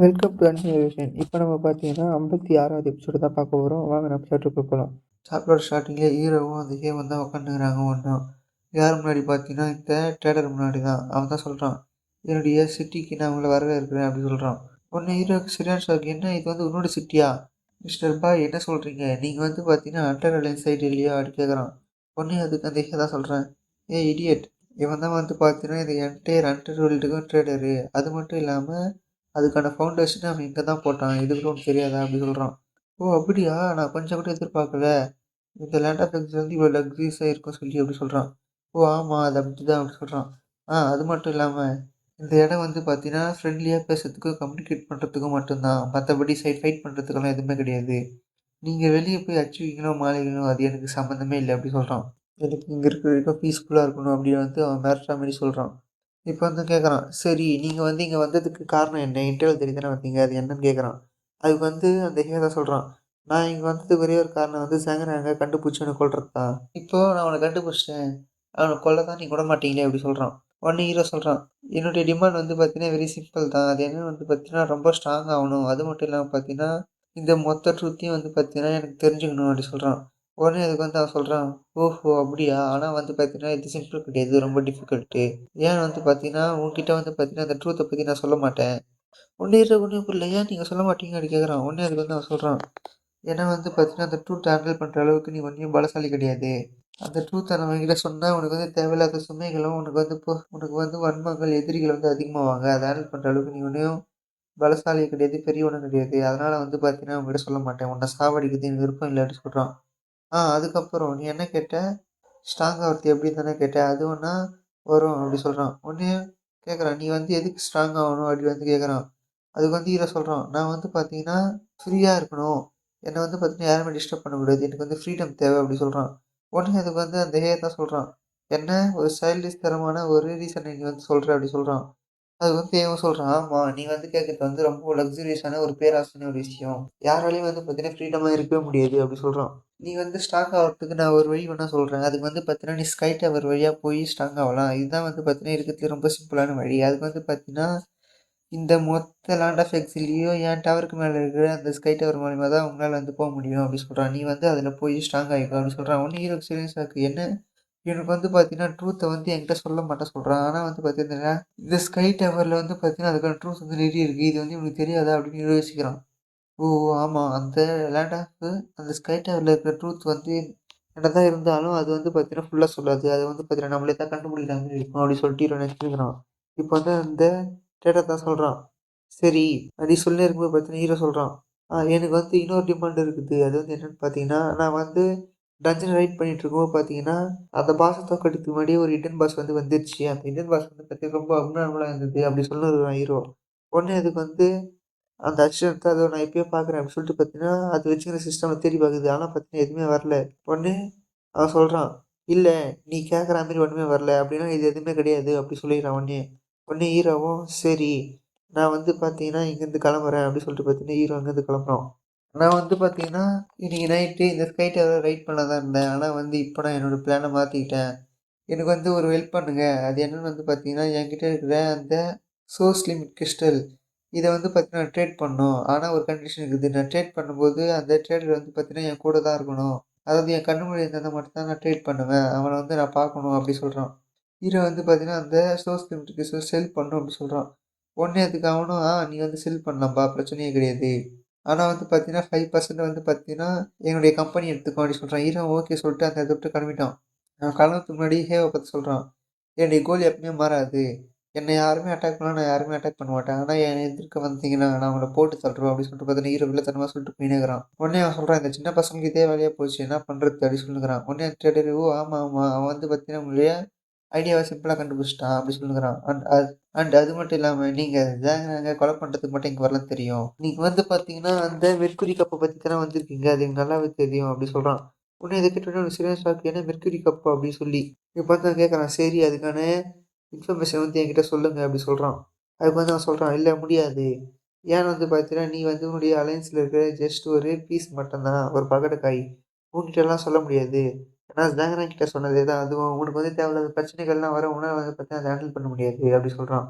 Welcome to அன்னியவேஷன். இப்போ நம்ம பார்த்தீங்கன்னா 56வது எபிசோடு தான் பார்க்க போகிறோம். வாங்க நம்ம ஷார்ட்டுக்கு போகலாம். சாப்டர் ஸ்டார்டிங்கில் ஹீரோவும் அந்த ஹேவன் தான் உட்காந்துக்கிறாங்க ஒன்றா. யார் முன்னாடி பார்த்தீங்கன்னா இந்த ட்ரேடர் முன்னாடி தான். அவன் தான் சொல்கிறான், என்னுடைய சிட்டிக்கு நான் உங்களை வரவேற்கிறேன் அப்படின்னு சொல்கிறான். உடனே ஹீரோக்கு சரியான ஷாக். என்ன இது வந்து உன்னோட சிட்டியா மிஸ்டர் பாய், என்ன சொல்கிறீங்க? நீங்கள் வந்து பார்த்தீங்கன்னா அண்டர் அலைன்ஸ் சைடு இல்லையா அப்படி கேட்குறான். உடனே அதுக்கு அந்த ஹே தான் சொல்கிறேன், ஏ இடியட், இவன் தான் வந்து பார்த்தீங்கன்னா இது என்டையர் அண்டர் வேர்ல்டுக்கும் ட்ரேடரு. அது மட்டும் இல்லாமல் அதுக்கான ஃபவுண்டேஷன அவன் இங்க தான் போட்டான். இது கூட உனக்கு தெரியாதா? அப்படி சொல்றான். ஓ! அப்படியா? நான் கொஞ்சம் கூட எதிர்பார்க்கல. இந்த லேண்ட் ஆஃப் எக்ஸ் வந்து இவ்வளோ லக்ஸூரியஸா இருக்கும் சொல்லி அப்படி சொல்றான். ஓ! ஆமா. அது அப்படிதான் அப்படி சொல்றான். அது மட்டும் இல்லாம, இந்த இடம் வந்து பார்த்தீங்கன்னா, ஃப்ரெண்ட்லியா பேசுறதுக்கும், கம்யூனிகேட் பண்றதுக்கும் மட்டும் தான். மத்தபடி ஃபைட் பண்றதுக்கெல்லாம் எதுவுமே கிடையாது. நீங்க வெளிய போய் அடிச்சுக்கிங்களோ, மாளிகைகளோ அது எனக்கு சம்மந்தமே இல்ல அப்படி சொல்றான். எனக்கு இங்க இருக்கிற வரைக்கும் பீஸ்ஃபுல்லா இருக்கணும் அப்படின்னு வந்து அவன் மிரட்டுற மாரி சொல்றான். இப்ப வந்து கேட்குறான், சரி நீங்க வந்து இங்க வந்ததுக்கு காரணம் என்ன? இன்டர்வல் தேடி தானே வந்தீங்க. அது என்னன்னு கேட்குறான். அதுக்கு வந்து அந்த ஹீரோ சொல்றான், நான் இங்க வந்ததுக்கு ஒரே ஒரு காரணம் வந்து சங்கராங்க கண்டுபிடிச்சு அவன கொல்றது தான். இப்போ நான் அவன கண்டுபிடிச்சுட்டேன். அவன கொல்ல தான் நீங்க விடமாட்டீங்களே அப்படி சொல்றான். உடனே ஹீரோ சொல்றான், என்னுடைய டிமாண்ட் வந்து பார்த்தீங்கன்னா வெரி சிம்பிள் தான். அது என்னன்னு வந்து பார்த்தீங்கன்னா ரொம்ப ஸ்ட்ராங் ஆவணும். அது மட்டும் இல்லாம பார்த்தீங்கன்னா, இந்த மொத்த ட்ரூத்தையும் வந்து பார்த்தீங்கன்னா எனக்கு தெரிஞ்சுக்கணும் அப்படி சொல்றான். உடனே அதுக்கு வந்து அவன் சொல்றான், ஓஹோ! அப்படியா? ஆனா வந்து பார்த்தீங்கன்னா இது சிம்பிள் கிடையாது. ரொம்ப டிஃபிகல்ட்டு. ஏன் வந்து பார்த்தீங்கன்னா, உன்கிட்ட வந்து பார்த்தீங்கன்னா, அந்த ட்ரூத்த பத்தி நான் சொல்ல மாட்டேன். ஒண்ணும் புரியல. ஏன் நீங்க சொல்ல மாட்டீங்க? அப்படி கேட்குறான். உடனே அதுக்கு வந்து அவன் சொல்றான், ஏன்னா வந்து பார்த்தீங்கன்னா, அந்த ட்ரூத்த ஹேண்டில் பண்ற அளவுக்கு நீ ஒன்னும் பலசாலி கிடையாது. அந்த ட்ரூத்த நான் உன்கிட்ட சொன்னா, உனக்கு வந்து தேவையில்லாத சுமைகளும், உனக்கு வந்து வன்மங்கள், எதிரிகள் வந்து அதிகமாவாங்க. அத ஹேண்டில் பண்ற அளவுக்கு நீ ஒன்னும் பலசாலி கிடையாது, பெரியவனும் கிடையாது. அதனால வந்து பார்த்தீங்கன்னா, உன்கிட்ட சொல்ல மாட்டேன். உன்ன சாவடிக்கிறது எனக்கு விருப்பம் இல்ல அப்படி சொல்றான். அதுக்கப்புறம் நீ என்ன கேட்ட? ஸ்ட்ராங் ஆவறது எப்படின்னு தானே கேட்ட. அதுவும்னா வரும் அப்படி சொல்றான். உடனே கேட்குறான், நீ வந்து எதுக்கு ஸ்ட்ராங் ஆகணும்? அப்படி வந்து கேட்குறான். அதுக்கு வந்து ஹீரோ சொல்றான், நான் வந்து பார்த்தீங்கன்னா, ஃப்ரீயா இருக்கணும். என்ன வந்து பார்த்தீங்கன்னா, யாருமே டிஸ்டர்ப் பண்ணக்கூடாது. எனக்கு வந்து ஃப்ரீடம் தேவை அப்படி சொல்றான். உடனே அதுக்கு வந்து அந்த ஹே தான் சொல்றான், என்ன ஒரு சைல்டிஷ் தனமான ஒரு ரீசன் நீ வந்து சொல்ற அப்படி சொல்றான். அது வந்து இவன் சொல்றான், ஆமா நீ வந்து கேட்கறது வந்து ரொம்ப லக்ஸூரியஸான ஒரு பேராசையான ஒரு விஷயம். யாராலயும் வந்து பார்த்தீங்கன்னா, ஃப்ரீடமா இருக்கவே முடியாது அப்படி சொல்றான். நீ வந்து ஸ்ட்ராங் ஆவறதுக்கு நான் ஒரு வழி வேணா சொல்றேன். அதுக்கு வந்து பார்த்தீங்கன்னா, நீ ஸ்கை டவர் வழியா போய் ஸ்ட்ராங் ஆவலாம். இதுதான் வந்து பார்த்தீங்கன்னா, இருக்கிறதுலே ரொம்ப சிம்பிளான வழி. அதுக்கு வந்து பார்த்தீங்கன்னா, இந்த மொத்த லேண்ட் ஆஃப் எக்ஸ்லயும் என் டவருக்கு மேல இருக்கிற அந்த ஸ்கை டவர் மூலியமா தான் உங்களால வந்து போ முடியும் அப்படி சொல்றான். நீ வந்து அதில போய் ஸ்ட்ராங் ஆயிக்கோ அப்படி சொல்றான். உடனே ஹீரோக்கு சீரியஸா இருக்கு. என்ன இவனுக்கு வந்து பார்த்தீங்கன்னா, ட்ரூத்த வந்து என்கிட்ட சொல்ல மாட்டேன் சொல்றான். ஆனா வந்து பார்த்தீங்கன்னா, இந்த ஸ்கை டவர்ல வந்து பார்த்தீங்கன்னா, அதுக்கான ட்ரூத் வந்து நிறைய இருக்கு. இது வந்து இவனுக்கு தெரியாதா அப்படின்னு யோசிக்கிறான். ஓ! ஆமா. அந்த லேண்ட் ஆஃப் அந்த ஸ்கை டவர்ல இருக்கிற ட்ரூத் வந்து என்னதான் இருந்தாலும், அது வந்து பார்த்தீங்கன்னா, ஃபுல்லா சொல்லாது. அது வந்து பார்த்தீங்கன்னா, நம்மளே தான் கண்டுபிடிக்கிற மாரி இருக்கும் அப்டி சொல்லிட்டு இவன் நெனச்சுக்கிறான். இப்ப வந்து அந்த ட்ரேடர் தான் சொல்றான். சரி, அப்டி சொல்லினே இருக்கும்போது பார்த்தீங்கன்னா, ஹீரோ சொல்றான். எனக்கு வந்து இன்னொரு டிமாண்ட் இருக்குது. அது வந்து என்னன்னு பார்த்தீங்கன்னா, நான் வந்து டஞ்சன் ரைட் பண்ணிட்டு இருக்கும்போது பார்த்தீங்கன்னா, அந்த பாஸ தோற்கடிக்கிறதுக்கு முன்னாடியே ஒரு ஹிடன் பாஸ் வந்து வந்துருச்சு. அந்த ஹிடன் பாஸ் வந்து பார்த்தீங்கன்னா, ரொம்ப அப்நார்மலா இருந்தது அப்டி சொல்லிருக்கான் ஹீரோ. உடனே அதுக்கு வந்து அந்த அச்சத்த அத நான் எப்பயோ பார்க்குறேன் அப்டின்னு சொல்லிட்டு பார்த்தீங்கன்னா, அது வச்சுக்கிற சிஸ்டம்ல தேடி பார்க்குது. ஆனா பார்த்தீங்கன்னா, எதுவுமே வரல. உடனே அவன் சொல்றான், "இல்ல நீ கேட்குற மாரி ஒண்ணுமே வரல. அப்டின்னா இது எதுவுமே கிடையாது" அப்டி சொல்லிடுறான் உடனே. உடனே ஹீரோவும், "சரி நான் வந்து பார்த்தீங்கன்னா, இங்கேருந்து கிளம்புறேன்" அப்டி சொல்லிட்டு பார்த்தீங்கன்னா, ஹீரோ அங்கேருந்து கிளம்புறான். நான் வந்து பார்த்தீங்கன்னா, இன்னைக்கு நைட்டு இந்த ஸ்கை டவர ரைட் பண்ண தான் இருந்தேன். ஆனா வந்து இப்ப நான் என்னோட பிளான மாத்திக்கிட்டேன். எனக்கு வந்து ஒரு ஹெல்ப் பண்ணுங்க. அது என்னன்னு வந்து பார்த்தீங்கன்னா, என்கிட்ட இருக்கிற அந்த சோர்ஸ் லிமிட் கிரிஸ்டல் இத வந்து பார்த்தீங்கன்னா, நான் ட்ரேட் பண்ணணும். ஆனா ஒரு கண்டிஷன் இருக்குது. நான் ட்ரேட் பண்ணும்போது அந்த ட்ரேடர் வந்து பார்த்தீங்கன்னா, என் கூட தான் இருக்கணும். அதாவது என் கண்ணு முன்னாடி இருந்தா மட்டும் தான் நான் ட்ரேட் பண்ணுவேன். அவன வந்து நான் பார்க்கணும் அப்டி சொல்றான். ஹீரோ வந்து பார்த்தீங்கன்னா, அந்த சோர்ஸ் லிமிட் கிரிஸ்டல் செல் பண்ணணும் அப்டி சொல்றான். உடனே அதுக்கு அவனும், நீ வந்து செல் பண்ணலாம்ப்பா பிரச்சனையே கிடையாது. ஆனா வந்து பார்த்தீங்கன்னா, 5% வந்து பார்த்தீங்கன்னா, என்னுடைய கம்பெனி எடுத்துக்கும் அப்டி சொல்றான். ஹீரோ ஓகே சொல்லிட்டு அந்த இத விட்டு கிளம்பிட்டான். கிளம்புறதுக்கு முன்னாடி ஹேவ பத்தி சொல்றான். என்னுடைய கோல் எப்பவுமே மாறாது. என்னை யாருமே அட்டாக் பண்ணா நான் யாருமே அட்டாக் பண்ண மாட்டேன். ஆனா என்னை எதிர்க்க வந்தீங்கன்னா, நான் உங்கள போட்டு தள்ளுறேன் அப்படின்னு சொல்லிட்டு பார்த்தீங்கன்னா, ஹீரோ வில்லத்தனமா சொல்லிட்டு போயின்னே இருக்கிறான். உடனே அவன் சொல்றான், இந்த சின்ன பசங்களுக்கு இதே வேலையா போச்சு. என்ன பண்றது? அப்படின்னு சொல்லுகிறான். உடனே ட்ரேடர், ஓ! ஆமா, ஆமா. அவன் வந்து பார்த்தீங்கன்னா, உங்களுடைய ஐடியாவ சிம்பிளா கண்டுபிடிச்சுட்டான் அப்படி சொல்லுகிறான். அது மட்டும் இல்லாம நீங்க ஜாங்கராங்க கொலை பண்றதுக்கு மட்டும் இங்க வரலன்னு தெரியும். நீங்க வந்து பார்த்தீங்கன்னா, அந்த மெர்க்குரி கப்ப பத்தி தானே வந்திருக்கீங்க. அது எனக்கு நல்லாவே தெரியும் அப்படி சொல்றான். உடனே இத கேட்டவுடனே அவனுக்கு சரியான ஷாக். என்ன மெர்க்குரி கப்பா அப்படின்னு சொல்லி. இப்ப பார்த்து அவன் கேட்கறான். சரி அதுக்கான இன்ஃபர்மேஷன் வந்து என்கிட்ட சொல்லுங்க அப்படி சொல்றான். அதுக்கு வந்து அவன் சொல்றான், இல்ல முடியாது. ஏன்னு வந்து பார்த்தீங்கன்னா, நீ வந்து உன்னுடைய அலைன்ஸ்ல இருக்கிற ஜஸ்ட் ஒரு பீஸ் மட்டும் தான். ஒரு பகடைக்காய். உன்கிட்டலாம் சொல்ல முடியாது. நான் ஜாங்கரா கிட்ட சொன்னதே தான். அதுவும் உனக்கு வந்து தேவையில்லாத பிரச்சனைகள்லாம் வரும். உன்னால வந்து பார்த்தீங்கன்னா, அத ஹேண்டில் பண்ண முடியாது அப்படி சொல்றான்.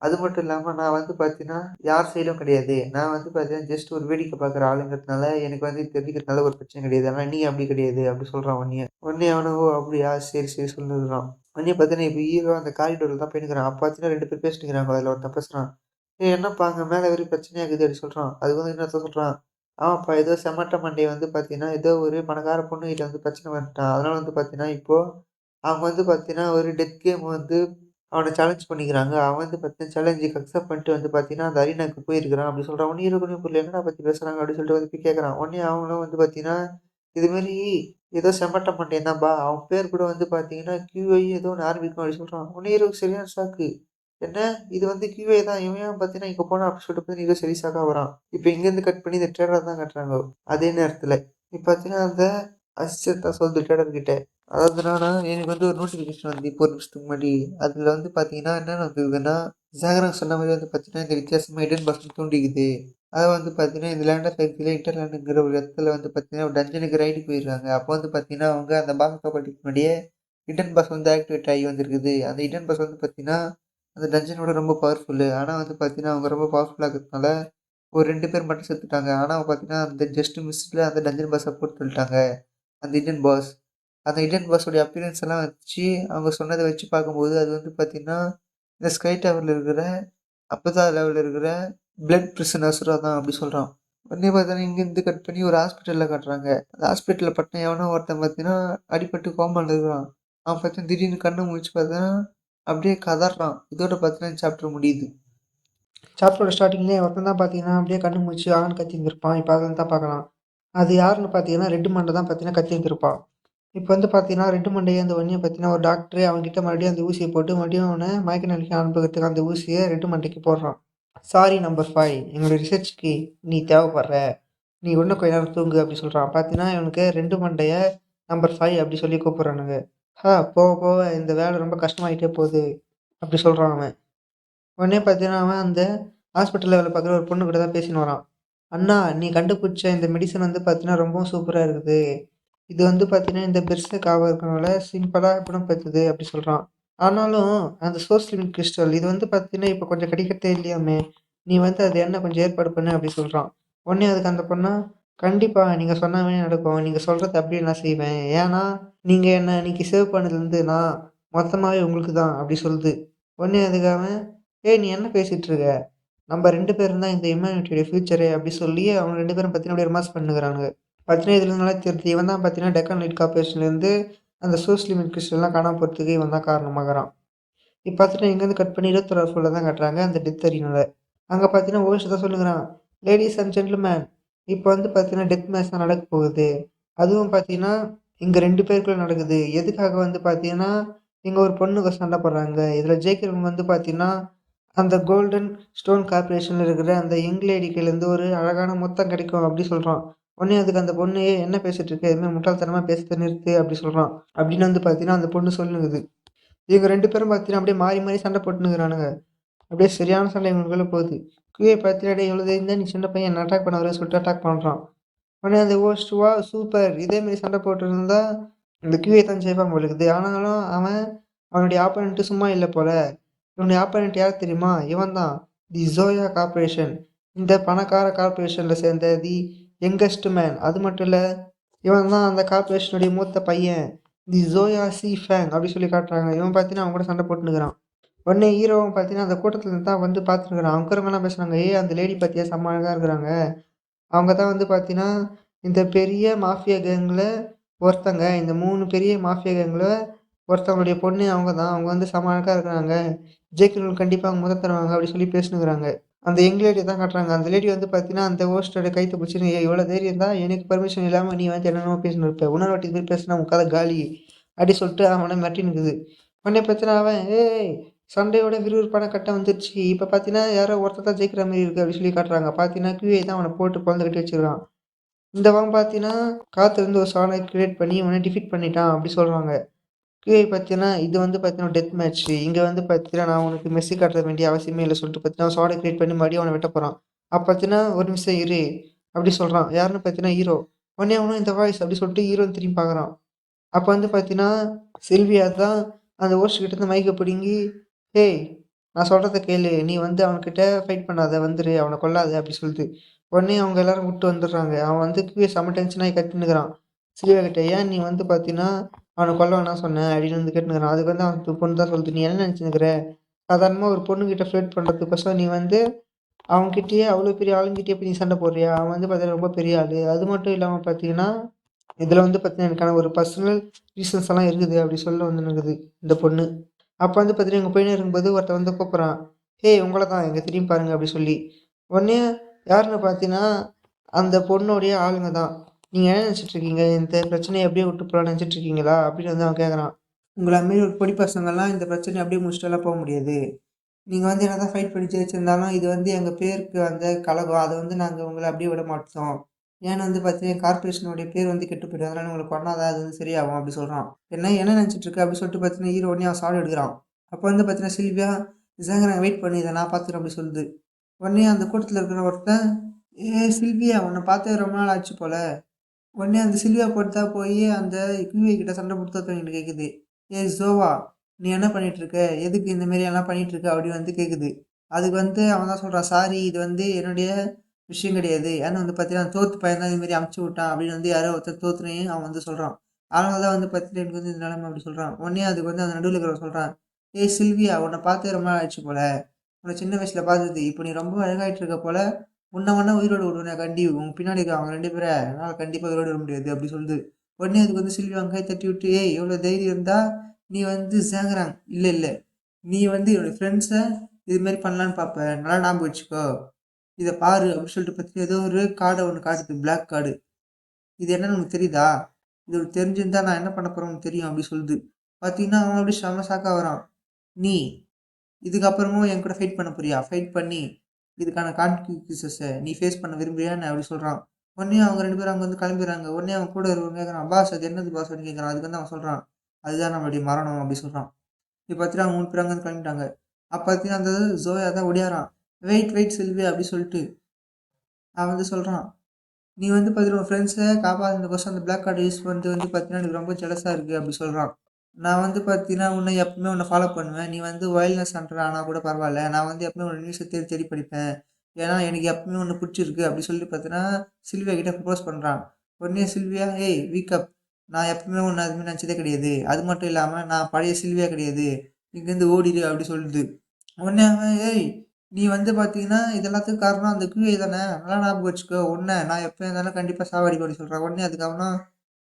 அது மட்டும் இல்லாம நான் வந்து பார்த்தீங்கன்னா, யார் சைடும் கிடையாது. நான் வந்து பார்த்தீங்கன்னா, ஜஸ்ட் ஒரு வேடிக்கை பார்க்குற ஆளுங்கிறதுனால, எனக்கு வந்து தெரிஞ்சுக்கிறதுனால ஒரு பிரச்சனை கிடையாது. ஆனா நீ அப்படி கிடையாது. அப்படி சொல்றான் உடனே. உடனே அவனும் ஓ! அப்படியா? சரி, சரி சொல்லுறான். உடனே பார்த்தீங்கன்னா, இப்ப ஹீரோ அந்த காரிடோர்ல தான் போயின்னுக்கிறான். அப்ப பார்த்தீங்கன்னா 2 பேர் பேசிட்டுருக்காங்க. அதுல ஒருத்தன் பேசுறான். "ஏய் என்னப்பா அங்க மேல வெறும் பிரச்சனையா இருக்குது" அப்படி சொல்றான். அதுக்கு வந்து இன்னொருத்தன் சொல்றான். "ஆமாப்பா ஏதோ செமட்ட மண்டை வந்து பார்த்தீங்கன்னா, ஏதோ ஒரு பணக்கார பொண்ணு வீட்ல வந்து பிரச்சனை வந்துட்டான். அதனால வந்து பார்த்தீங்கன்னா, இப்போ அவங்க வந்து பார்த்தீங்கன்னா, ஒரு டெத் கேம் வந்து அவன சேலஞ்ச் பண்ணிக்கிறாங்க. அவன் வந்து பார்த்தீங்கன்னா, சேலஞ்சுக்கு அக்செப்ட் பண்ணிட்டு வந்து பார்த்தீங்கன்னா, அந்த அரீனாக்கு போயிருக்கிறான் அப்படி சொல்றான். உடனே ஹீரோக்கு ஒண்ணுமே புரியல. என்னடா பத்தி பேசுறாங்க அப்படின்னு சொல்லிட்டு வந்து போய் கேட்கறான். உடனே அவங்களும் வந்து பார்த்தீங்கன்னா, இது மாரி ஏதோ செம்பட்ட மண்டையன் தான்பா. அவன் பேர் கூட வந்து பார்த்தீங்கன்னா, QI ஏதோ ஒண்ணு ஆரம்பிக்கும் அப்படின்னு சொல்றான். உடனே ஹீரோக்கு சரியான ஷாக்கு. என்ன இது வந்து QA தான். இவன் ஏன் பார்த்தீங்கன்னா, இங்க போனான் அப்படின்னு சொல்லிட்டு பார்த்தீங்கன்னா, ஹீரோ சரி ஷாக்கா வரான். இப்ப இங்கேருந்து கட் பண்ணி இந்த ட்ரெய்லர் தான் காட்டுறாங்க. அதே நேரத்துல. இப்ப பார்த்தீங்கன்னா, அந்த அசிஸ்டன்ட் தான் சொல்லுது ட்ரெய்லர் கிட்ட. அதாவது என்னன்னா, எனக்கு வந்து ஒரு நோட்டிஃபிகேஷன் வந்து இப்போ ஒரு நிமிஷத்துக்கு முன்னாடி. அதுல வந்து பார்த்தீங்கன்னா, என்னென்ன வந்திருக்குதுன்னா, ஜாகரா சொன்ன மாரி வந்து பார்த்தீங்கன்னா, இந்த வித்தியாசமா ஹிடன் பாக்ஸ்ன்னு தோண்டிக்குது. அதாவது வந்து பார்த்தீங்கன்னா, இந்த லேண்ட் ஆஃப் ஃபேக்ட்ரியில இன்டர்லேண்டுங்கிற ஒரு இடத்துல வந்து பார்த்தீங்கன்னா, ஒரு டஞ்சனுக்கு ரைடு போயிருக்காங்க. அப்போ வந்து பார்த்தீங்கன்னா, அவங்க அந்த பாக்ஸ் ஓப்பன் முன்னாடியே ஹிடன் பாக்ஸ் வந்து ஆக்டிவேட் ஆகி வந்திருக்குது. அந்த ஹிடன் பாக்ஸ் வந்து பார்த்தீங்கன்னா, அந்த டஞ்சனோட ரொம்ப பவர்ஃபுல்லு. ஆனா வந்து பார்த்தீங்கன்னா, அவங்க ரொம்ப பவர்ஃபுல்லா இருக்கிறதுனால, ஒரு 2 பேர் மட்டும் செத்துட்டாங்க. ஆனா பார்த்தீங்கன்னா, அந்த ஜஸ்ட் மிஸ்ல அந்த டஞ்சன் பாஸ போட்டு தள்ளிட்டாங்க. அந்த ஹிடன் பாஸ். அந்த இண்டியன் பாஸோடைய அப்பியரன்ஸ் எல்லாம் வச்சு, அவங்க சொன்னத வச்சு பார்க்கும்போது, அது வந்து பார்த்தீங்கன்னா, இந்த ஸ்கை டவர்ல இருக்கிற அப்பதான் லெவல்ல இருக்கிற பிளட் பிரிசனர்ஸ்ரா தான் அப்படி சொல்றான். உடனே பார்த்தீங்கன்னா, இங்கேருந்து கட் பண்ணி ஒரு ஹாஸ்பிட்டல்ல காட்டுறாங்க. அந்த ஹாஸ்பிட்டல்ல பட்டுன எவனோ ஒருத்தன் பார்த்தீங்கன்னா, அடிபட்டு கோமால இருக்கிறான். அவன் பார்த்தீங்கன்னா, திடீர்னு கண்ண முழிச்சு பார்த்தீங்கன்னா, அப்படியே கதறான். இதோட பார்த்தீங்கன்னா, சாப்டர் முடியுது. சாப்டரோட ஸ்டார்ட்டிங்லயே ஒருத்தன் தான் பார்த்தீங்கன்னா, அப்படியே கண்ணு முழிச்சு ஆன்னு கத்தியிருந்திருப்பான். இப்ப அதுல தான் பார்க்கலாம். அது யாருன்னு பார்த்தீங்கன்னா, ரெட் மண்ட தான் பார்த்தீங்கன்னா கத்தியிருந்திருப்பான். இப்ப வந்து பார்த்தீங்கன்னா, ரெட் மண்டை எழுந்த உடனே பார்த்தீங்கன்னா, ஒரு டாக்டரு அவன்கிட்ட மறுபடியும் அந்த ஊசிய போட்டு மறுபடியும் அவன மயக்க நிலைக்கு அனுப்புறதுக்கு அந்த ஊசிய ரெட் மண்டைக்கு போடுறான். "சாரி நம்பர் 5 எங்களோட ரிசர்ச்‌க்கு நீ தேவைப்படுற. நீ இன்னும் கொஞ்ச நேரம் தூங்கு" அப்படி சொல்றான். பார்த்தீங்கன்னா, இவனுக்கு 2 மண்டைய நம்பர் 5 அப்படி சொல்லி கூப்பிடுறானுங்க. போக போக இந்த வேலை ரொம்ப கஷ்டமாயிட்டே போகுது" அப்படி சொல்றான் அவன். உடனே பார்த்தீங்கன்னா, அவன் அந்த ஹாஸ்பிட்டல்ல வேலை பார்க்குற ஒரு பொண்ணு கூட தான் பேசின்னு வரான். "அண்ணா, நீ கண்டுபிடிச்ச இந்த மெடிசின் வந்து பார்த்தீங்கன்னா, ரொம்பவும் சூப்பரா இருக்குது. இது வந்து பார்த்தீங்கன்னா, இந்த பெர்செர்க் இருக்கனால சிம்பிளா குணப்படுத்துது" அப்படி சொல்றான். ஆனாலும் அந்த சோர்ஸ் லிமிட் கிறிஸ்டல் இது வந்து பார்த்தீங்கன்னா, இப்ப கொஞ்சம் கிடைக்கிறதே இல்லையாமே. "நீ வந்து அது என்ன கொஞ்சம் ஏற்பாடு பண்ணு" அப்படி சொல்றான். உடனே அதுக்கு அந்த பொண்ணு, "கண்டிப்பா நீங்க சொன்ன மாரியே நடக்கும். நீங்க சொல்றத அப்படியே நான் செய்வேன். ஏன்னா, நீங்க என்ன அன்னைக்கு சேவ் பண்ணதுலருந்து நான் மொத்தமாவே உங்களுக்கு தான்" அப்படி சொல்லுது. உடனே அதுக்கு அவன், "ஏய் நீ என்ன பேசிட்டு இருக்க? நம்ம 2 பேரும் தான் இந்த ஹியூமனிட்டியோட ஃபியூச்சரே" அப்படி சொல்லி அவங்க 2 பேரும் பார்த்தீங்கன்னா, அப்படியே ரொமான்ஸ் பண்ணுகிறானுங்க. பார்த்தீங்கன்னா, இதுல நல்லா தெரியுது. இவன் தான் பார்த்தீங்கன்னா, டெக்கான் லைட் கார்ப்பரேஷன்லேருந்து அந்த சோர்ஸ் லிமிட் கிறிஸ்டல்லாம் காணாம போறதுக்கு இவன் தான் காரணமாகுறான். இப்ப பார்த்தீங்கன்னா, இங்கேருந்து கட் பண்ணி 21 ஃப்ளோர்ல தான் காட்டுறாங்க, அந்த டெத் அரினால. அங்க பார்த்தீங்கன்னா, ஓஷ் தான் சொல்லுகிறான், "லேடீஸ் அண்ட் ஜென்டில்மேன், இப்ப வந்து பார்த்தீங்கன்னா, டெத் மேட்ச் தான் நடக்கப் போகுது. அதுவும் பார்த்தீங்கன்னா, இங்க 2 பேருக்குள்ள நடக்குது. எதுக்காக வந்து பார்த்தீங்கன்னா, இங்க ஒரு பொண்ணுக்கு சண்டை போடுறாங்க. இதுல ஜெயிக்கிறவங்க வந்து பார்த்தீங்கன்னா, அந்த கோல்டன் ஸ்டோன் கார்ப்பரேஷன்ல இருக்கிற அந்த யங் லேடி கையிலேருந்து ஒரு அழகான முத்தம் கிடைக்கும்" அப்படி சொல்றான். உடனே அதுக்கு அந்த பொண்ணு, "ஏய் என்ன பேசிட்டு இருக்க? இது மாரி முட்டாள்தனமா பேசுறத நிறுத்து" அப்படி சொல்றான். அப்படின்னு வந்து பார்த்தீங்கன்னா, அந்த பொண்ணு சொல்லுது. இவங்க 2 பேரும் பார்த்தீங்கன்னா, அப்படியே மாறி மாறி சண்டை போட்டுன்னுருக்கானுங்க. அப்படியே சரியான சண்டை இவங்களுக்குள்ள போகுது. "கியூஏ பார்த்தியா டேய் இவ்வளோ தைரியம் இருந்தா நீ சின்ன பையன் என்ன அட்டாக் பண்ண வருவேன்னு" சொல்லிட்டு அட்டாக் பண்றான். உடனே அந்த ஹோஸ்ட், "வாவ் சூப்பர்! இதே மாரி சண்டை போட்டுருந்தா இந்த கியூஏ தான் ஜெயிப்பான் போல இருக்குது." ஆனாலும் அவனுடைய ஆப்போனன்ட் சும்மா இல்ல போல. இவனுடைய ஆப்போனன்ட் யார் தெரியுமா? இவன் தான். தி ஜோயா கார்ப்பரேஷன். இந்த பணக்கார கார்ப்பரேஷன்ல சேர்ந்த தி யங்கஸ்ட் மேன். அது மட்டும் இல்ல, இவன் தான் அந்த கார்ப்பரேஷனுடைய மூத்த பையன். தி ஜோயா சி ஃபேங் அப்படி சொல்லி காட்டுறாங்க. இவன் பார்த்தீங்கன்னா, அவன் கூட சண்டை போட்டுன்னுருக்கான். உடனே ஹீரோவும் பார்த்தீங்கன்னா, அந்த கூட்டத்துல இருந்து தான் வந்து பார்த்துன்னுருக்கான். அங்க இருக்கிறவங்கலாம் பேசுறாங்க, "ஏய் அந்த லேடி பார்த்தியா செம்ம அழகா இருக்கிறாங்க. அவங்க தான் வந்து பார்த்தீங்கன்னா, இந்த பெரிய மாஃபியா கேங்ல ஒருத்தங்க. இந்த 3 பெரிய மாஃபியா கேங்ல ஒருத்தவங்களுடைய பொண்ணு அவங்க தான். அவங்க வந்து செம்ம அழகா இருக்கிறாங்க. ஜெயிக்கிறவங்களுக்கு கண்டிப்பா அவங்க முதல் தருவாங்க" அப்படி சொல்லி பேசின்னுருக்காங்க. அந்த யங் லேடிய தான் காட்டுறாங்க. அந்த லேடி வந்து பார்த்தீங்கன்னா, அந்த ஹோஸ்ட்டோட கயித்த புடிச்சுன்னு, "ஏய் இவ்வளோ தைரியம் இருந்தா எனக்கு பெர்மிஷன் இல்லாம நீ வந்து என்னென்னமோ பேசின்னு இருப்ப. இன்னொரு வாட்டி இது மாரி பேசுனா உன் கதை காலி" அப்படி சொல்லிட்டு அவன மிரட்டின்னுருக்குது. உடனே பார்த்தீங்கன்னா அவன், "ஏய் சண்டையோட விறுவிறுப்பான கட்டம் வந்துருச்சு. இப்ப பார்த்தீங்கன்னா, யாரோ ஒருத்தன் தான் ஜெயிக்கிற மாரி இருக்கு" அப்படி சொல்லி காட்டுறாங்க. பார்த்தீங்கன்னா, QA தான் அவன போட்டு பொளந்து கட்டி வச்சுருக்கான். இந்தவன் பார்த்தீங்கன்னா, காத்துலருந்து ஒரு சான கிரியேட் பண்ணி இவன டிஃபீட் பண்ணிட்டான் அப்படி சொல்றாங்க. QA பார்த்தீங்கன்னா, இது வந்து பார்த்தீங்கன்னா டெத் மேட்ச். இங்க வந்து பார்த்தீங்கன்னா, நான் உனக்கு மெர்சி காட்ட வேண்டிய அவசியமே இல்ல சொல்லிட்டு பார்த்தீங்கன்னா, சார்ட கிரியேட் பண்ணி மறுபடியும் அவன வெட்டப் போறான். அப்ப பார்த்தீங்கன்னா, "ஒரு நிமிஷம் இரு" அப்படி சொல்றான். யாருன்னு பார்த்தீங்கன்னா, ஹீரோ. உடனே அவனும் இந்த வாய்ஸ் அப்படி சொல்லிட்டு ஹீரோவ திரும்பி பார்க்குறான். அப்ப வந்து பார்த்தீங்கன்னா, சில்வியா தான் அந்த ஹோஸ்ட் கிட்ட இருந்து மைக்க பிடுங்கி, "ஏய்! நான் சொல்றத கேளு. நீ வந்து அவன்கிட்ட ஃபைட் பண்ணாத. வந்துரு. அவன கொல்லாத" அப்படி சொல்லுது. உடனே அவங்க எல்லாரும் வுட்டு வந்துடுறாங்க. அவன் வந்து செம்ம டென்ஷன் ஆகி கத்தின்னுருக்கான். சில்வியா கிட்ட, "ஏன் நீ வந்து பார்த்தீன்னா, அவன கொல்ல வேணாம்னு சொன்ன?" அப்படின்னு வந்து கேட்டுன்னுருக்கான். அதுக்கு வந்து அந்த பொண்ணு தான் சொல்லுது, "நீ என்ன நெனச்சுன்னுருக்குற? சாதாரணமா ஒரு பொண்ணுகிட்ட ஃப்ளர்ட் பண்றதுக்கோசரம் நீ வந்து அவன்கிட்டயே அவ்வளோ பெரிய ஆளுங்கிட்டயே போய் நீ சண்ட போடுறியா? அவன் வந்து பார்த்தீங்கன்னா ரொம்ப பெரிய ஆளு. அது மட்டும் இல்லாம பார்த்தீங்கன்னா, இதுல வந்து பார்த்தீங்கன்னா, எனக்கான ஒரு பர்சனல் ரீசன்ஸ் எல்லாம் இருக்குது" அப்படி சொல்ல வந்துன்னுருக்குது இந்த பொண்ணு. அப்ப வந்து பார்த்தீங்கன்னா, இவங்க போயின்னே இருக்கும்போது ஒருத்தன் வந்து கூப்புட்றான். "ஏய் உங்கள தான் இங்க திரும்பி பாருங்க" அப்படி சொல்லி. உடனே யாருன்னு பார்த்தீங்கன்னா, அந்த பொண்ணுடைய ஆளுங்க தான். "நீங்க என்ன நெனச்சுட்டு இருக்கீங்க? இந்த பிரச்சனைய எப்படியே விட்டு போலாம்னு நெனச்சுட்டு இருக்கீங்களா?" அப்படின்னு வந்து அவன் கேட்கறான். "உங்கள மாரி ஒரு பொடி பசங்கலாம் இந்த பிரச்சனைய அப்படியே முடிச்சுட்டுலாம் போ முடியாது. நீங்க வந்து என்னதான் ஃபைட் பண்ணி ஜெயிச்சிருந்தாலும், இது வந்து எங்க பேருக்கு வந்த கலகம். அத வந்து நாங்க உங்கள அப்படியே விட மாட்டோம். ஏன்னு வந்து பார்த்தீங்கன்னா, கார்ப்பரேஷனுடைய பேர் வந்து கெட்டு போயிடும். அதனால உங்கள கொன்னா தான் அது வந்து சரியாகும்" அப்படி சொல்றான். என்ன நெனச்சுட்டு இருக்க? அப்படி சொல்லிட்டு பார்த்தீங்கன்னா, ஹீரோ உடனே அவன் சாவடி எடுக்குறான். அப்ப வந்து பார்த்தீங்கன்னா, சில்வியா, "ஜாங்கரா வெயிட் பண்ணு. இத நான் பார்த்துக்கிறேன்" அப்படி சொல்லுது. உடனே அந்த கூட்டத்துல இருக்கிற ஒருத்தன், "ஏய் சில்வியா! உன்ன பார்த்தே ரொம்ப நாள் ஆச்சு போல." உடனே அந்த சில்வியா பொறுத்தா போயி அந்த கியூஏ கிட்ட சண்டை போட்டு ஒருத்தவங்ககிட்ட கேட்குது. "ஏய் ஜோவா! நீ என்ன பண்ணிட்டுருக்க? எதுக்கு இந்த மாரி எல்லாம் பண்ணிட்டுருக்க?" அப்படின்னு வந்து கேட்குது. அதுக்கு வந்து அவன் தான் சொல்றான், "சாரி இது வந்து என்னுடைய விஷயம் கிடையாது. ஏன்னா வந்து பார்த்தீங்கன்னா, தோத்து பையன் தான் இது மாரி அனுப்பிச்சு விட்டான்" அப்படின்னு வந்து யாரோ ஒருத்தர் தோத்துனேயும் அவன் வந்து சொல்றான். அதனால தான் வந்து பார்த்தீங்கன்னா, எனக்கு வந்து இந்த நிலைமை அப்படி சொல்றான். உடனே அதுக்கு வந்து அந்த நடுவுல இருக்கிறவன் சொல்றான், "ஏய் சில்வியா! உன்ன பார்த்தே ரொம்ப நாள் ஆயிடுச்சு போல. உன்ன சின்ன வயசுல பார்த்தது. இப்போ நீ ரொம்ப அழகாயிட்டு இருக்க போல. உன்ன வேணா உயிரோட விடுவேனே கண்டி உன் பின்னாடி இருக்கிறவங்க 2 பேர என்னால கண்டிப்பா உயிரோட விட முடியாது" அப்படி சொல்லுது. உடனே அதுக்கு வந்து சில்வியா அவங்க கை தட்டி விட்டு, "ஏய் எவ்வளோ தைரியம் இருந்தா நீ வந்து சேங்கறாங்க. இல்ல, இல்ல. நீ வந்து என்னோட ஃப்ரெண்ட்ஸ இது மாரி பண்ணலான்னு பார்ப்ப. நல்லா ஞாபகம் வச்சுக்கோ. இத பாரு" அப்படின்னு சொல்லிட்டு பார்த்தீங்கன்னா, ஏதோ ஒரு கார்ட ஒண்ணு காட்டுது. Black card. "இது என்னன்னு உனக்கு தெரியுதா? இது உனக்கு தெரிஞ்சிருந்தா நான் என்ன பண்ண போறேன்னு உனக்கு தெரியும்" அப்படி சொல்லுது. பார்த்தீங்கன்னா, அவன் அப்படியே செம்ம ஷாக் ஆகுறான். "நீ இதுக்கப்புறமும் என் கூட ஃபைட் பண்ண போறியா? ஃபைட் பண்ணி, இதுக்கான கான்சிக்வன்ஸஸ நீ ஃபேஸ் பண்ண விரும்புறியா என்ன?" அப்படி சொல்றான். உடனே அவங்க 2 பேரும் அங்கருந்து கிளம்பிறாங்க. உடனே அவன் கூட இருக்கிறவன் கேட்கறான், "பாஸ் அது என்னது பாஸ்?" அப்படின்னு கேட்கறான். அதுக்கு வந்து அவன் சொல்றான், "அதுதான் நம்மளுடைய மரணம்" அப்படி சொல்றான். இப்ப பார்த்தீங்கன்னா, அவங்க 3 பேரும் அங்கருந்து கிளம்பிட்டாங்க. அப்ப பார்த்தீங்கன்னா, அந்த ஜோயா தான் ஒடியாரான். "வெயிட், வெயிட் சில்வியா" அப்படி சொல்லிட்டு. அவன் வந்து சொல்றான், "நீ வந்து பார்த்தீங்கன்னா, உன் ஃப்ரெண்ட்ஸ காப்பாத்துனதுக்கோசரம் அந்த பிளாக் கார்ட யூஸ் பண்ணிட்டு வந்து பார்த்தீங்கன்னா, எனக்கு ரொம்ப ஜெலஸா இருக்கு" அப்படி சொல்றான். "நான் வந்து பார்த்தீங்கன்னா, உன்ன எப்பவுமே உன்ன ஃபாலோ பண்ணுவேன். நீ வந்து வயல்னஸ் ஹண்டர் ஆனா கூட பரவால்ல. நான் வந்து எப்பவுமே உன்ன நியூஸ தேடி தேடி படிப்பேன். ஏன்னா, எனக்கு எப்பவுமே உன்ன புடிச்சிருக்கு" அப்படி சொல்லி பார்த்தீங்கன்னா, சில்வியா கிட்ட ப்ரப்போஸ் பண்றான். உடனே சில்வியா, "ஏய் வீக் அப். நான் எப்பவுமே உன்ன அது மாரி நெனச்சதே கிடையாது. அது மட்டும் இல்லாம நான் பழைய சில்வியா கிடையாது. இங்கேருந்து ஓடிடு" அப்படி சொல்லுது. உடனே அவன், "ஏய்! நீ வந்து பார்த்தீங்கன்னா, இது எல்லாத்துக்கும் காரணம் அந்த QA தானே! நல்லா ஞாபகம் வச்சுக்கோ. உன்ன நான் எப்ப இருந்தாலும் கண்டிப்பா சாவடிப்பேன்" அப்படி சொல்றான். உடனே அதுக்கு அவனும்,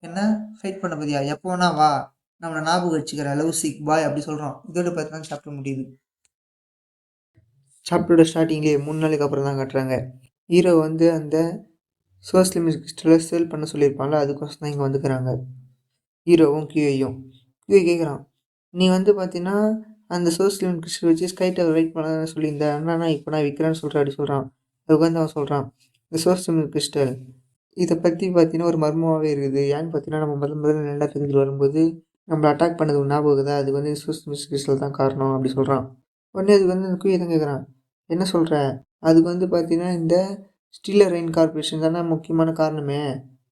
"என்ன ஃபைட் பண்ண போறியா? எப்போ வேணா வா. நான் உன்ன ஞாபகம் வச்சுக்கிறேன். லவ் சிக் பாய்" அப்படி சொல்றான். இதோட பார்த்தீங்கன்னா சாப்டர் முடியுது. சாப்டரோட ஸ்டார்ட்டிங்லயே 3 நாளைக்கு அப்புறம் தான் காட்டுறாங்க. ஹீரோ வந்து அந்த சோர்ஸ் லிமிட் கிறிஸ்டல சேல் பண்ண சொல்லியிருப்பான்ல, அதுக்கோசரம் தான் இங்க வந்துருக்காங்க. ஹீரோவும், QAயும். QA கேட்குறான், "நீ வந்து பார்த்தீங்கன்னா, அந்த சோர்ஸ் லிமிட் கிறிஸ்டல் வச்சு ஸ்கை டவர் வெயிட் பண்ணலாம்னு சொல்லியிருந்த. ஆனா இப்ப நான் விக்கிறேன்னு சொல்றேன்" அப்படி சொல்றான். அதுக்கு வந்து அவன் சொல்றான், "இந்த சோர்ஸ் லிமிட் கிறிஸ்டல் இத பத்தி பார்த்தீங்கன்னா, ஒரு மர்மமாவே இருக்குது. ஏன்னு பார்த்தீங்கன்னா, நம்ம முதல்ல 2வது தெரிஞ்சு வரும்போது, நம்மள அட்டாக் பண்ணது உனக்கு ஞாபகம் இருக்குதா? அதுக்கு வந்து சோர்ஸ் லிமிட் கிறிஸ்டல் தான் காரணம்" அப்படி சொல்றான். உடனே அதுக்கு வந்து அந்த QA தான் கேட்குறான், "என்ன சொல்ற? அதுக்கு வந்து பார்த்தீங்கன்னா, இந்த ஸ்டீலர் ரெயின் கார்ப்பரேஷன் தானே முக்கியமான காரணமே.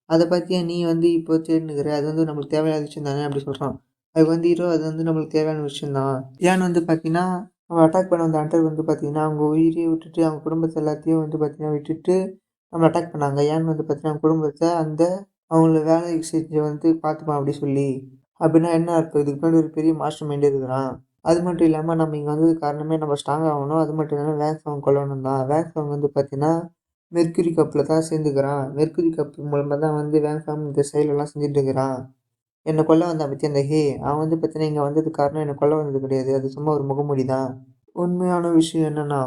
அத பத்தி ஏன் நீ வந்து இப்போ தேடினுக்கிற? அது வந்து நம்மளுக்கு தேவையில்லாத விஷயம் தானே" அப்படி சொல்றான். அதுக்கு வந்து ஹீரோ, "அது வந்து நம்மளுக்கு தேவையான விஷயம் தான். ஏன்னு வந்து பார்த்தீங்கன்னா, அவன் அட்டாக் பண்ண வந்த ஹண்டர் வந்து பார்த்தீங்கன்னா, அவங்க உயிரையே விட்டுட்டு, அவங்க குடும்பத்த எல்லாத்தையும் வந்து பார்த்தீங்கன்னா விட்டுட்டு நம்மள அட்டாக் பண்ணாங்க. ஏன்னு வந்து பார்த்தீங்கன்னா, அவங்க குடும்பத்த அவங்கள வேலை செஞ்சு வந்து பார்த்துப்பான்" அப்படி சொல்லி. அப்படின்னா என்ன அர்த்தம்? இதுக்கு பின்னாடி ஒரு பெரிய மாஸ்டர் மைண்டே இருக்கிறான். அது மட்டும் இல்லாம நம்ம இங்க வந்ததுக்கு காரணமே நம்ம ஸ்ட்ராங் ஆகணும். அது மட்டும் இல்லாம வேக்ஸ்வாங்க கொல்லணும் தான். வேக்ஸ்வாங் வந்து பார்த்தீங்கன்னா, மெர்க்குரி கப்ல தான் சேர்ந்துக்கிறான். மெர்க்குரி கப் மூலமா தான் வந்து வேக்ஸ்வாங் இந்த செயலெல்லாம் செஞ்சுட்டு இருக்கிறான். என்ன கொல்ல வந்தான் பாத்தியா அந்த அவன் வந்து பார்த்தீங்கன்னா, இங்க வந்ததுக்கு காரணம் என்ன கொல்ல வந்தது கிடையாது. அது சும்மா ஒரு முகமூடி தான். உண்மையான விஷயம் என்னன்னா,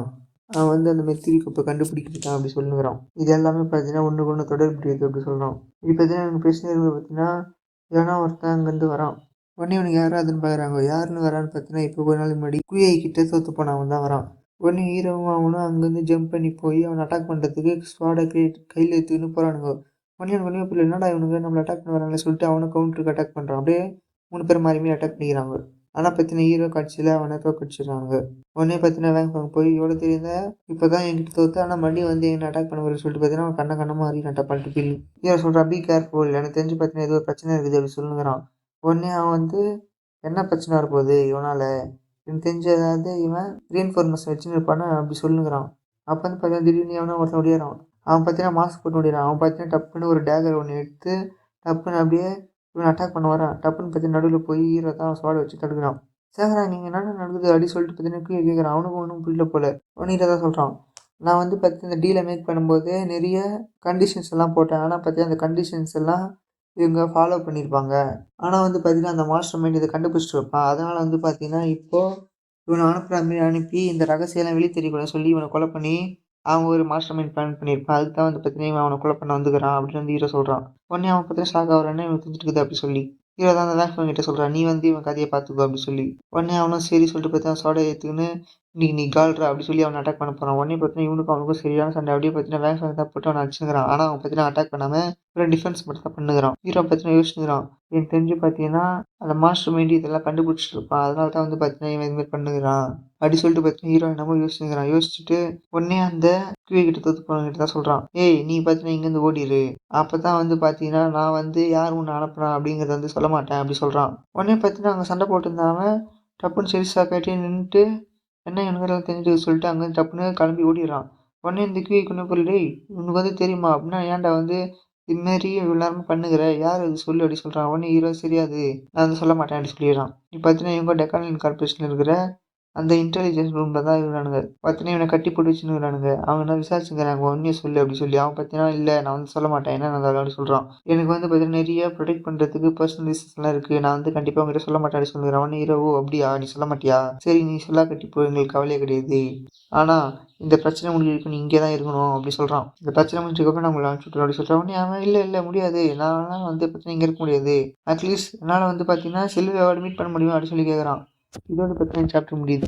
அவன் வந்து அந்த மெர்க்குரி கப்ப கண்டுபிடிச்சுட்டான் அப்படி சொல்லுங்கிறான். இது எல்லாமே பார்த்தீங்கன்னா, ஒண்ணுக்கு ஒண்ணு தொடர்புடையது அப்படி சொல்றான். இப்ப பார்த்தீங்கன்னா, எனக்கு பேசினே இருக்கும்போது பார்த்தீங்கன்னா, எவனோ ஒருத்தன் அங்கருந்து வரான். உடனே இவனுங்க யாரோ அதுன்னு பார்க்குறாங்க. யாருன்னு வரான்னு பார்த்தீங்கன்னா, இப்போ கொஞ்ச நாளைக்கு முன்னாடி QA கிட்ட தோத்து போனவன் தான் வரான். உடனே ஹீரோவும் அவனும் அங்கருந்து ஜம்ப் பண்ணி போய் அவன அட்டாக் பண்றதுக்கு ஸ்வாட கையில எடுத்துக்கின்னு போறானுங்க. உடனே எனக்கு ஒண்ணுமே புரியல. என்னடா இவனுங்க நம்மள அட்டாக் பண்ண வராங்களே சொல்லிட்டு அவனும் கவுண்டருக்கு அட்டாக் பண்றான். அப்படியே 3 பேரும் மாறி மாறி அட்டாக் பண்ணிக்கிறாங்க. ஆனா பார்த்தீங்கன்னா, ஹீரோ கடைசியில அவன தோற்கடிச்சிடுறாங்க. உடனே பார்த்தீங்கன்னா, வேங்ஃபாங் போய் எவ்வளோ தெரியுதா? இப்பதான் என்கிட்ட தோத்து ஆனா மறுபடியும் வந்து என்ன அட்டாக் பண்ண வரும்னு சொல்லிட்டு பார்த்தீங்கன்னா, அவன் கண்ண கண்ணமா அறிறான்டா பல்ட்டு கில்லி. ஹீரோ சொல்றான், "பி கேர்ஃபுல். எனக்கு தெரிஞ்சு பார்த்தீங்கன்னா, ஏதோ ஒரு பிரச்சனை இருக்குது" அப்படி சொல்லுங்கிறான். உடனே அவன் வந்து, "என்ன பிரச்சனை வரப்போகுது இவனால? எனக்கு தெரிஞ்சு அதாவது இவன் ரீஇன்ஃபோர்மேஷன் வச்சுன்னு இருப்பான்னு அப்படி சொல்லுங்கிறான். அப்போ வந்து பார்த்தீங்கன்னா திடீர்னு எவனோ ஒருத்தன் ஓடியாரான். அவன் பார்த்தீங்கன்னா மாஸ்க் போட்டு ஓடிறான். அவன் பார்த்தீங்கன்னா டப்புன்னு ஒரு டேகர் ஒன்று எடுத்து டப்புன்னு அப்படியே இவனை அட்டாக் பண்ண வரான். டப்புன்னு பார்த்தீங்கன்னா நடுவில் போய் ஹீரோ தான் ஸ்வாட வச்சு தடுக்கிறான். சேகரா நீங்கள் என்னென்ன நடக்குது அப்படின்னு சொல்லிட்டு பார்த்தீங்கன்னா கீழே கேட்குறான். அவனுக்கும் ஒன்றும் புரியல போல. அவன் ஹீரோ தான் சொல்கிறான். நான் வந்து பார்த்தீங்கன்னா இந்த டீலை மேக் பண்ணும்போது நிறைய கண்டிஷன்ஸ் எல்லாம் போட்டேன். ஆனால் பார்த்தீங்கன்னா அந்த கண்டிஷன்ஸ் எல்லாம் இவங்க ஃபாலோ பண்ணியிருப்பாங்க. ஆனா வந்து பார்த்தீங்கன்னா, அந்த மாஸ்டர் மைண்ட் இத கண்டுபிடிச்சுட்டு இருப்பான். அதனால வந்து பார்த்தீங்கன்னா, இப்போ இவன அனுப்புற மாரி அனுப்பி, இந்த ரகசியம்லாம் வெளிய தெரியக்கூடாதுன்னு சொல்லி இவன கொலை பண்ணி, அவன் ஒரு மாஸ்டர் மைண்ட் பிளான் பண்ணியிருப்பான். அதுக்கு தான் வந்து பார்த்தீங்கன்னா, இவன் அவன கொலை பண்ண வந்துக்கிறான் அப்படின்னு வந்து ஹீரோ சொல்றான். உடனே அவன் பார்த்தீங்கன்னா ஷாக் ஆகுறான். இவனுக்கு தெரிஞ்சுட்டு இருக்குது அப்படி சொல்லி. ஹீரோ தான் அந்த வேக்ஸ்மேன் கிட்ட சொல்றான். நீ வந்து இவன் கதைய பார்த்துக்கோ அப்படி சொல்லி. உடனே அவனும் சரி சொல்லிட்டு பார்த்தீங்கன்னா, சோடாய எடுத்துக்கின்னு இன்னைக்கு நீ கால்றா அப்படி சொல்லி அவன அட்டாக் பண்ண போறான். உடனே பார்த்தீங்கன்னா, இவனுக்கும் அவனுக்கும் சரியான சண்டை. அப்படியே பார்த்தீங்கன்னா, வேக்ஸ்மேன் தான் போட்டு அவன அடிச்சுக்கிறான். ஆனா அவன் பார்த்தீங்கன்னா அட்டாக் பண்ணாம வெறும் டிஃபென்ஸ் மட்டும் தான் பண்ணுகிறான். ஹீரோ பார்த்தீங்கன்னா யோசிச்சுக்கிறான். எனக்கு தெரிஞ்சு பார்த்தீங்கன்னா, அந்த மாஸ்டர் மைண்ட் இதெல்லாம் கண்டுபிடிச்சிட்டு இருப்பான். அதனால தான் வந்து பார்த்தீங்கன்னா, இவன் இது மாரி பண்ணுகிறான். அப்படி சொல்லிட்டு பார்த்தீங்கன்னா, ஹீரோ என்னமோ யோசிச்சுக்கிறான். யோசிச்சுட்டு உடனே அந்த கிவி கிட்ட தோத்து போனவன்கிட்ட தான் சொல்றான். ஏய் நீ பார்த்தீங்கன்னா இங்கேருந்து ஓடிரு. அப்பதான் வந்து பார்த்தீங்கன்னா, நான் வந்து யார் உன்ன அனுப்புனா அப்படிங்கிறத வந்து சொல்ல மாட்டேன் அப்படி சொல்றான். உடனே பார்த்தீங்கன்னா, அங்க சண்டை போட்டுருந்த அவன் டப்புன்னு சீரியஸா காட்டி நின்னுட்டு, என்ன இவனுக்கு எல்லாம் தெரிஞ்சுது சொல்லிட்டு அங்கேருந்து டப்புன்னு கிளம்பி ஓடிடுறான். உடனே இந்த கிவிக்கு ஒண்ணும் புரியல. டேய் உனக்கு வந்து தெரியுமா? அப்படின்னா ஏன்டா வந்து இது மாரி இவ்வளோ நேரமா பண்ணுகிற? யார் அது சொல்லு அப்படி சொல்றான். உடனே ஹீரோ தெரியாது. நான் வந்து சொல்ல மாட்டேன் அப்படி சொல்லிடுறான். இப்ப பார்த்தீங்கன்னா, இவங்க டெக்கான் கார்ப்பரேஷன்ல இருக்கிற அந்த இன்டெலிஜென்ஸ் ரூம்ல தான் இருக்கிறானுங்க. பார்த்தீங்கன்னா, இவன கட்டி போட்டு வச்சுன்னுருக்கானுங்க. அவங்க என்ன விசாரிச்சுக்கிறாங்க. உண்மைய சொல்லு அப்படி சொல்லி. அவன் பார்த்தீங்கன்னா, இல்ல நான் வந்து சொல்ல மாட்டேன். என்ன நடந்தாலும் அப்படி சொல்றான். எனக்கு வந்து பார்த்தீங்கன்னா, நிறைய ப்ரொடெக்ட் பண்றதுக்கு பர்சனல் ரீசன்ஸ்லாம் இருக்கு. நான் வந்து கண்டிப்பா உன்கிட்ட சொல்ல மாட்டேன் அப்படி சொல்லுகிறான். உடனே ஹீரோ ஓ அப்படியா? நீ சொல்ல மாட்டியா? சரி நீ சொல்லாக்கட்டி போ எங்களுக்கு கவலையே கிடையாது. ஆனா இந்த பிரச்சனை முடியிற வரைக்கும் நீ இங்கே தான் இருக்கணும் அப்படி சொல்றான். இந்த பிரச்சனை முடிஞ்சதுக்கப்புறம் நான் உங்கள அனுப்பிச்சு விட்டுறேன் அப்படி சொல்றான். உடனே அவன் இல்ல இல்ல முடியாது. நான்லாம் வந்து பார்த்தீங்கன்னா, இங்க இருக்க முடியாது. அட்லீஸ்ட் என்னால வந்து பார்த்தீங்கன்னா, சில்வியாவோட மீட் பண்ண முடியுமா? அப்படி சொல்லி கேட்குறான். இதோட பார்த்தீங்கன்னா சாப்டர் முடியுது.